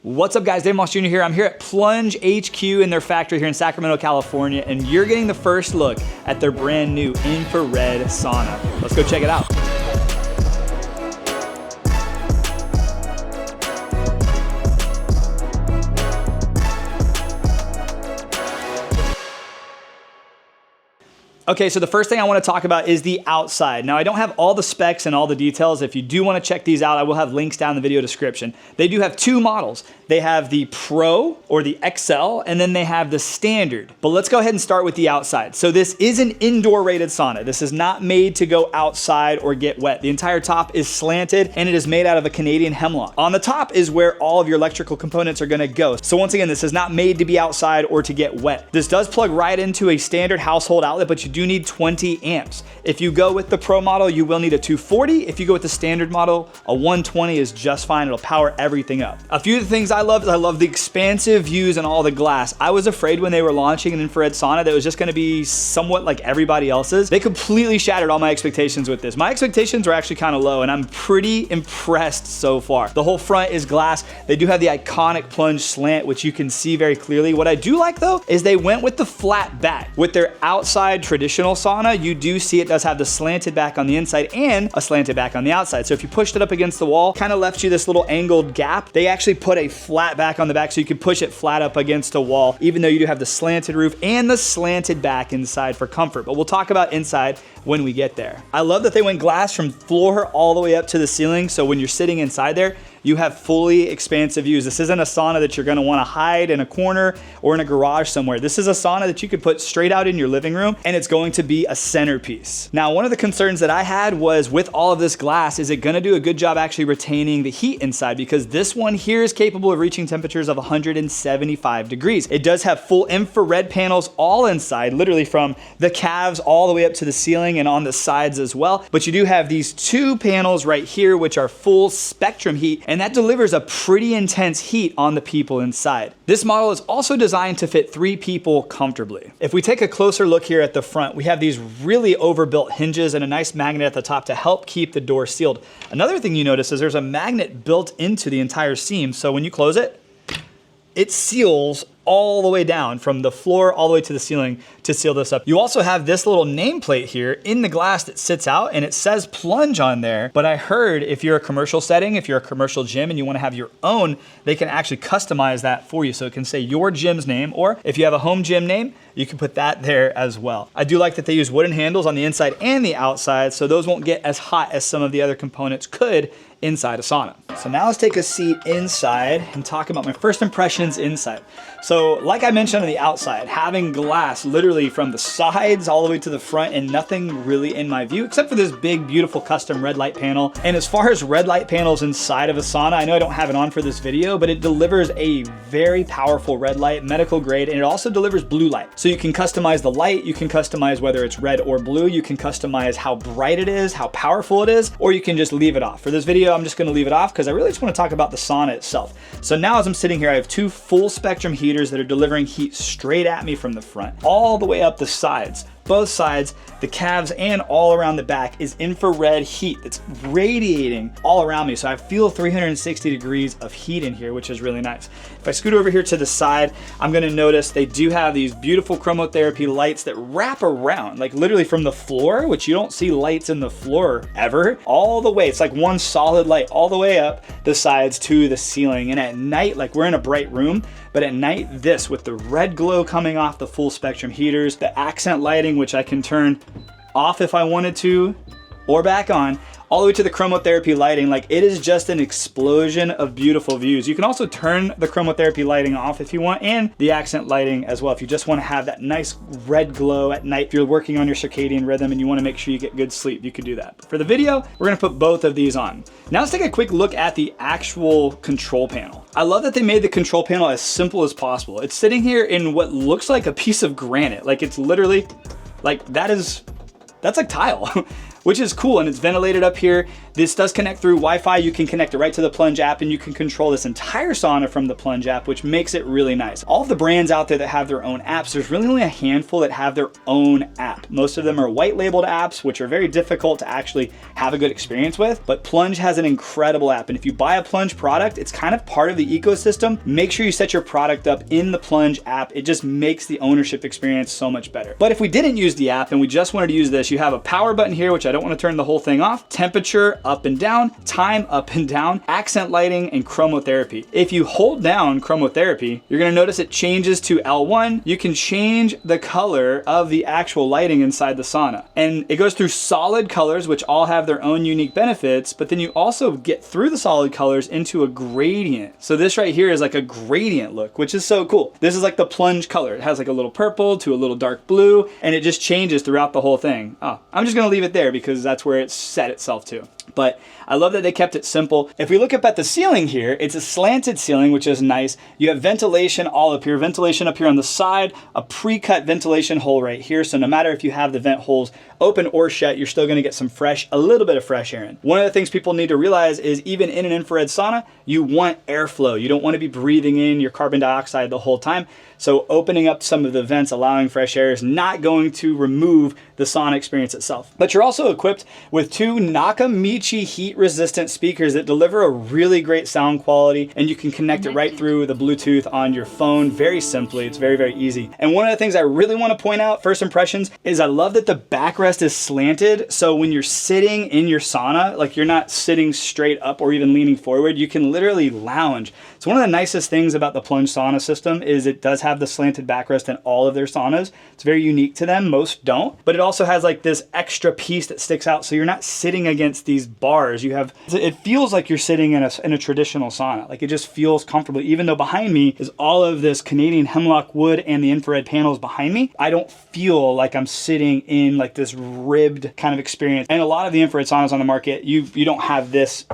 What's up guys, Dave Moss Jr. here. I'm here at Plunge HQ in their factory here in Sacramento, California, and you're getting the first look at their brand new infrared sauna. Let's go check it out. Okay, so the first thing I want to talk about is the outside. Now, I don't have all the specs and all the details. If you do want to check these out, I will have links down in the video description. They do have two models. They have the Pro or the XL, and then they have the Standard. But let's go ahead and start with the outside. So this is an indoor rated sauna. This is not made to go outside or get wet. The entire top is slanted, and it is made out of a Canadian hemlock. On the top is where all of your electrical components are gonna go. So once again, this is not made to be outside or to get wet. This does plug right into a standard household outlet, but you do need 20 amps. If you go with the Pro model, you will need a 240. If you go with the Standard model, a 120 is just fine. It'll power everything up. A few of the things I love the expansive views and all the glass. I was afraid when they were launching an infrared sauna that it was just gonna be somewhat like everybody else's. They completely shattered all my expectations with this. My expectations were actually kind of low, and I'm pretty impressed so far. The whole front is glass. They do have the iconic plunge slant, which you can see very clearly. What I do like though, is they went with the flat back. With their outside traditional sauna, you do see it does have the slanted back on the inside and a slanted back on the outside. So if you pushed it up against the wall, kind of left you this little angled gap. They actually put a flat back on the back so you could push it flat up against a wall, even though you do have the slanted roof and the slanted back inside for comfort. But we'll talk about inside when we get there. I love that they went glass from floor all the way up to the ceiling. So when you're sitting inside there, you have fully expansive views. This isn't a sauna that you're gonna wanna hide in a corner or in a garage somewhere. This is a sauna that you could put straight out in your living room, and it's going to be a centerpiece. Now, one of the concerns that I had was with all of this glass, is it gonna do a good job actually retaining the heat inside? Because this one here is capable of reaching temperatures of 175 degrees. It does have full infrared panels all inside, literally from the calves all the way up to the ceiling and on the sides as well. But you do have these two panels right here, which are full spectrum heat, and that delivers a pretty intense heat on the people inside. This model is also designed to fit 3 people comfortably. If we take a closer look here at the front, we have these really overbuilt hinges and a nice magnet at the top to help keep the door sealed. Another thing you notice is there's a magnet built into the entire seam, so when you close it, it seals all the way down from the floor all the way to the ceiling to seal this up. You also have this little nameplate here in the glass that sits out, and it says Plunge on there. But I heard if you're a commercial setting, if you're a commercial gym and you wanna have your own, they can actually customize that for you. So it can say your gym's name, or if you have a home gym name, you can put that there as well. I do like that they use wooden handles on the inside and the outside, so those won't get as hot as some of the other components could inside a sauna. So now let's take a seat inside and talk about my first impressions inside. So like I mentioned on the outside, having glass literally from the sides all the way to the front and nothing really in my view, except for this big, beautiful custom red light panel. And as far as red light panels inside of a sauna, I know I don't have it on for this video, but it delivers a very powerful red light, medical grade, and it also delivers blue light. So you can customize the light, you can customize whether it's red or blue, you can customize how bright it is, how powerful it is, or you can just leave it off. For this video, I'm just gonna leave it off because I really just wanna talk about the sauna itself. So now as I'm sitting here, I have 2 full spectrum heaters that are delivering heat straight at me from the front, all the way up the sides. Both sides, the calves and all around the back is infrared heat that's radiating all around me. So I feel 360 degrees of heat in here, which is really nice. If I scoot over here to the side, I'm gonna notice they do have these beautiful chromotherapy lights that wrap around, like literally from the floor, which you don't see lights in the floor ever, all the way. It's like one solid light all the way up the sides to the ceiling. And at night, like we're in a bright room, but at night, this with the red glow coming off the full spectrum heaters, the accent lighting, which I can turn off if I wanted to, or back on, all the way to the chromotherapy lighting. Like, it is just an explosion of beautiful views. You can also turn the chromotherapy lighting off if you want, and the accent lighting as well if you just want to have that nice red glow at night. If you're working on your circadian rhythm and you want to make sure you get good sleep, you can do that. But for the video, we're gonna put both of these on. Now let's take a quick look at the actual control panel. I love that they made the control panel as simple as possible. It's sitting here in what looks like a piece of granite. Like, it's literally, like, that's like tile. which is cool, and it's ventilated up here. This does connect through Wi-Fi. You can connect it right to the Plunge app, and you can control this entire sauna from the Plunge app, which makes it really nice. All of the brands out there that have their own apps, there's really only a handful that have their own app. Most of them are white labeled apps, which are very difficult to actually have a good experience with, but Plunge has an incredible app. And if you buy a Plunge product, it's kind of part of the ecosystem. Make sure you set your product up in the Plunge app. It just makes the ownership experience so much better. But if we didn't use the app and we just wanted to use this, you have a power button here, which I don't want to turn the whole thing off, temperature up and down, time up and down, accent lighting, and chromotherapy. If you hold down chromotherapy, you're going to notice it changes to L1. You can change the color of the actual lighting inside the sauna. And it goes through solid colors, which all have their own unique benefits, but then you also get through the solid colors into a gradient. So this right here is like a gradient look, which is so cool. This is like the Plunge color. It has like a little purple to a little dark blue, and it just changes throughout the whole thing. Oh, I'm just gonna leave it there because that's where it's set itself to. But I love that they kept it simple. If we look up at the ceiling here, it's a slanted ceiling, which is nice. You have ventilation all up here, ventilation up here on the side, a pre-cut ventilation hole right here. So no matter if you have the vent holes open or shut, you're still gonna get some a little bit of fresh air in. One of the things people need to realize is even in an infrared sauna, you want airflow. You don't wanna be breathing in your carbon dioxide the whole time. So opening up some of the vents, allowing fresh air is not going to remove the sauna experience itself. But you're also equipped with two Nakamichi heat-resistant speakers that deliver a really great sound quality, and you can connect it right through the Bluetooth on your phone very simply. It's very, very easy. And one of the things I really want to point out, first impressions, is I love that the backrest is slanted. So when you're sitting in your sauna, like you're not sitting straight up or even leaning forward, you can literally lounge. So one of the nicest things about the Plunge sauna system is it does have the slanted backrest in all of their saunas. It's very unique to them. Most don't, but it also has like this extra piece that sticks out. So you're not sitting against these bars. It feels like you're sitting in a traditional sauna. Like it just feels comfortable. Even though behind me is all of this Canadian hemlock wood and the infrared panels behind me, I don't feel like I'm sitting in like this ribbed kind of experience. And a lot of the infrared saunas on the market, you don't have this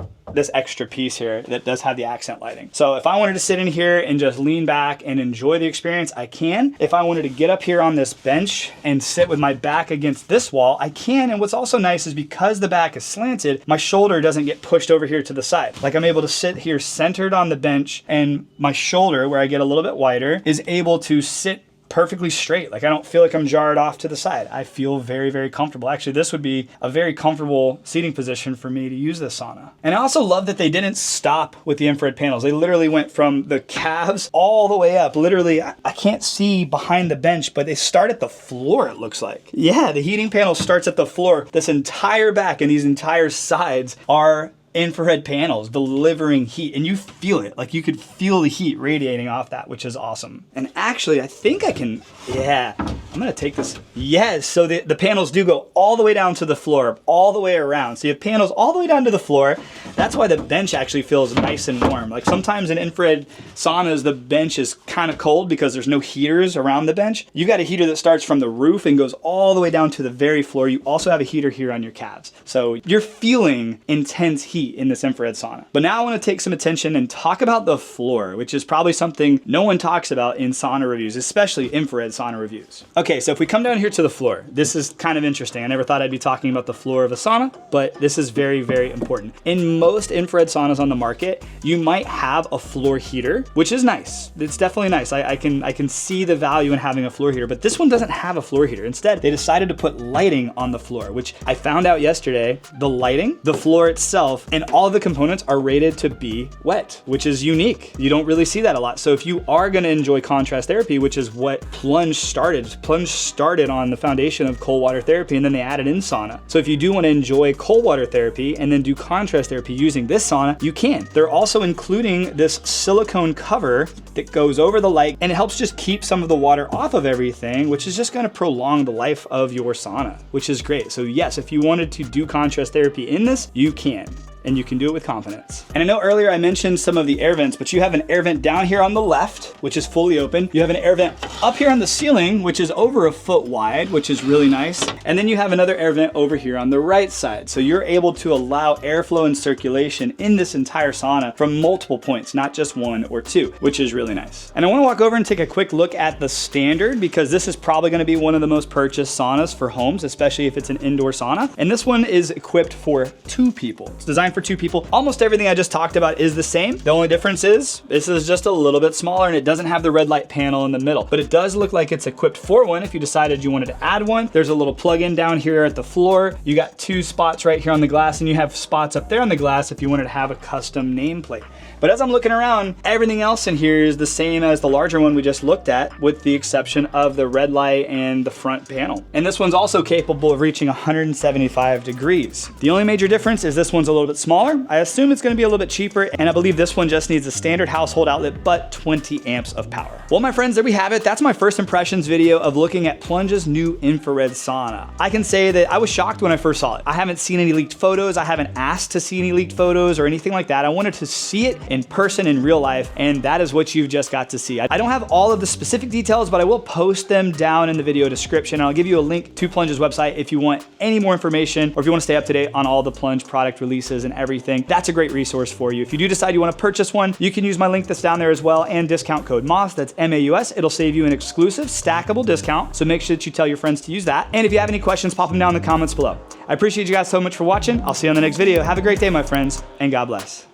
extra piece here that does have the accent lighting. So if I wanted to sit in here and just lean back and enjoy the experience, I can. If I wanted to get up here on this bench and sit with my back against this wall, I can. And what's also nice is because the back is slanted, my shoulder doesn't get pushed over here to the side. Like I'm able to sit here centered on the bench, and my shoulder, where I get a little bit wider, is able to sit perfectly straight. Like I don't feel like I'm jarred off to the side. I feel very, very comfortable. Actually, this would be a very comfortable seating position for me to use this sauna. And I also love that they didn't stop with the infrared panels. They literally went from the calves all the way up. Literally, I can't see behind the bench, but they start at the floor, it looks like. Yeah, the heating panel starts at the floor. This entire back and these entire sides are infrared panels delivering heat, and you feel it. Like you could feel the heat radiating off that, which is awesome. And actually, I think I can, yeah, I'm gonna take this. Yes, so the panels do go all the way down to the floor, all the way around. So you have panels all the way down to the floor. That's why the bench actually feels nice and warm. Like sometimes in infrared saunas, the bench is kind of cold because there's no heaters around the bench. You got a heater that starts from the roof and goes all the way down to the very floor. You also have a heater here on your calves. So you're feeling intense heat in this infrared sauna. But now I want to take some attention and talk about the floor, which is probably something no one talks about in sauna reviews, especially infrared sauna reviews. Okay, so if we come down here to the floor, this is kind of interesting. I never thought I'd be talking about the floor of a sauna, but this is very, very important. In most infrared saunas on the market, you might have a floor heater, which is nice. It's definitely nice. I can see the value in having a floor heater, but this one doesn't have a floor heater. Instead, they decided to put lighting on the floor, which I found out yesterday. The lighting, the floor itself, and all of the components are rated to be wet, which is unique. You don't really see that a lot. So if you are gonna enjoy contrast therapy, which is what Plunge started on the foundation of cold water therapy, and then they added in sauna. So if you do wanna enjoy cold water therapy and then do contrast therapy using this sauna, you can. They're also including this silicone cover that goes over the light, and it helps just keep some of the water off of everything, which is just gonna prolong the life of your sauna, which is great. So yes, if you wanted to do contrast therapy in this, you can. and you can do it with confidence. And I know earlier I mentioned some of the air vents, but you have an air vent down here on the left, which is fully open. You have an air vent up here on the ceiling, which is over 1 foot wide, which is really nice. And then you have another air vent over here on the right side. So you're able to allow airflow and circulation in this entire sauna from multiple points, not just 1 or 2, which is really nice. And I wanna walk over and take a quick look at the standard, because this is probably gonna be one of the most purchased saunas for homes, especially if it's an indoor sauna. And this one is equipped for 2 people. It's designed for 2 people. Almost everything I just talked about is the same. The only difference is this is just a little bit smaller and it doesn't have the red light panel in the middle, but it does look like it's equipped for one if you decided you wanted to add one. There's a little plug-in down here at the floor. You got 2 spots right here on the glass, and you have spots up there on the glass if you wanted to have a custom nameplate. But as I'm looking around, everything else in here is the same as the larger one we just looked at, with the exception of the red light and the front panel. And this one's also capable of reaching 175 degrees. The only major difference is this one's a little bit smaller. I assume it's gonna be a little bit cheaper, and I believe this one just needs a standard household outlet, but 20 amps of power. Well, my friends, there we have it. That's my first impressions video of looking at Plunge's new infrared sauna. I can say that I was shocked when I first saw it. I haven't seen any leaked photos. I haven't asked to see any leaked photos or anything like that. I wanted to see it in person in real life, and that is what you've just got to see. I don't have all of the specific details, but I will post them down in the video description. I'll give you a link to Plunge's website if you want any more information, or if you want to stay up to date on all the Plunge product releases and everything. That's a great resource for you. If you do decide you want to purchase one, you can use my link that's down there as well, and discount code MAUS, that's MAUS. It'll save you an exclusive stackable discount, so make sure that you tell your friends to use that. And if you have any questions, pop them down in the comments below. I appreciate you guys so much for watching. I'll see you on the next video. Have a great day, my friends, and God bless.